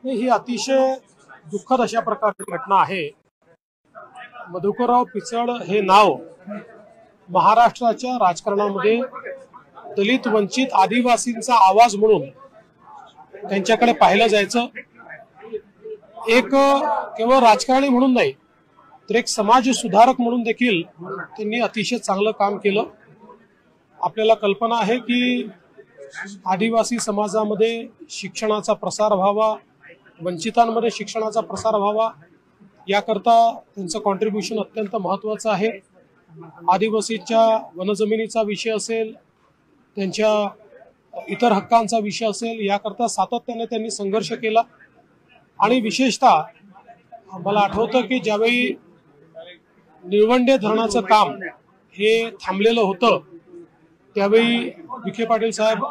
ही अतिशय दुःखद अशा प्रकारची घटना आहे। मधुकरराव पिचड हे नाव महाराष्ट्राच्या राजकारणामध्ये दलित वंचित आदिवासींचा आवाज म्हणून त्यांच्याकडे पाहिलं जायचं। एक केवळ राजकारणी म्हणून नाही तर एक समाज सुधारक म्हणून देखील त्यांनी अतिशय चांगलं काम केलं। आपल्याला कल्पना आहे की आदिवासी समाजामध्ये शिक्षणाचा प्रसार व्हावा, वंचितांमध्ये शिक्षणाचा प्रसार व्हावा याकरता त्यांचं कॉन्ट्रीब्युशन अत्यंत महत्त्वाचं आहे। आदिवासीच्या वनजमिनीचा विषय असेल, त्यांच्या इतर हक्कांचा विषय असेल, याकरता सातत्याने त्यांनी संघर्ष केला। आणि विशेषतः मला आठवतं की ज्यावेळी निळवंडे धरणाचं काम हे थांबलेलं होतं त्यावेळी विखे पाटील साहेब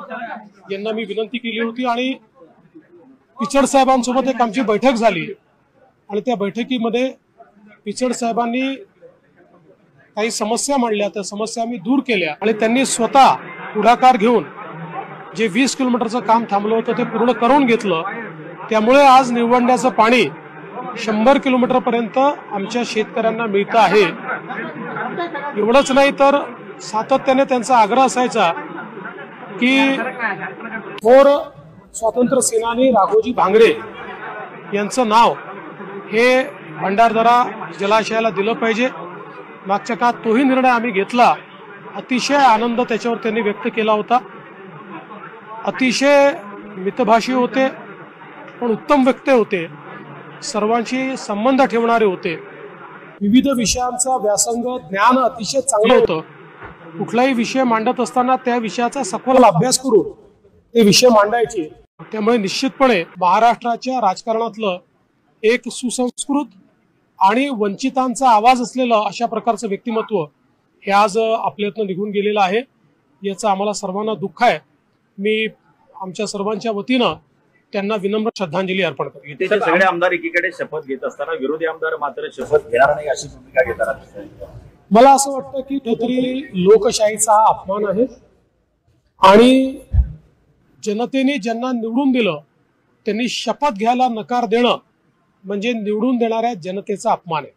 यांना मी विनंती केली होती आणि पिचड साहेबांसोबत एक आमची बैठक झाली आणि त्या बैठकीमध्ये पिचड साहेबांनी काही समस्या मांडल्या, त्या समस्या आम्ही दूर केल्या आणि त्यांनी स्वतः पुढाकार घेऊन जे 20 किलोमीटरचं काम थांबलं होतं ते पूर्ण करून घेतलं। त्यामुळे आज निळवंड्याचं पाणी 100 किलोमीटर पर्यंत आमच्या शेतकऱ्यांना मिळतं आहे। एवढंच नाही तर सातत्याने त्यांचा आग्रह असायचा की थोर स्वातंत्र्य सेनानी राघोजी भांगरे यांचं नाव हे भंडारदरा जलाशयाला दिलं पाहिजे। मागच्या काळात तोही निर्णय आम्ही घेतला। अतिशय आनंद त्याच्यावर त्यांनी व्यक्त केला होता। अतिशय मितभाषी होते, पण उत्तम वक्ते होते, सर्वांशी संबंध ठेवणारे होते। विविध विषयांचा व्यासंग ज्ञान अतिशय चांगलं होतं। कुठलाही विषय मांडत असताना त्या विषयाचा सखोल अभ्यास करून ते विषय मांडायचे। त्यामुळे निश्चितपणे महाराष्ट्राच्या राजकारणातलं एक सुसंस्कृत आणि वंचितांचा आवाज असलेलं अशा प्रकारचं व्यक्तिमत्व हे आज आपल्यातनं निघून गेलेलं आहे। याचं आम्हाला सर्वांना दुःख आहे। मी आमच्या सर्वांच्या वतीनं त्यांना विनम्र श्रद्धांजली अर्पण करतो। युतीचे सगळे आमदार एकीकडे शपथ घेत असताना विरोधी आमदार मात्र शपथ घेणार नाही अशी भूमिका घेतात। मला असं वाटतं की कुठेतरी लोकशाहीचा हा अपमान आहे आणि जनतेने ज्यांना निवडून दिलं त्यांनी शपथ घ्यायला नकार देणं म्हणजे निवडून देणाऱ्या जनतेचा अपमान आहे।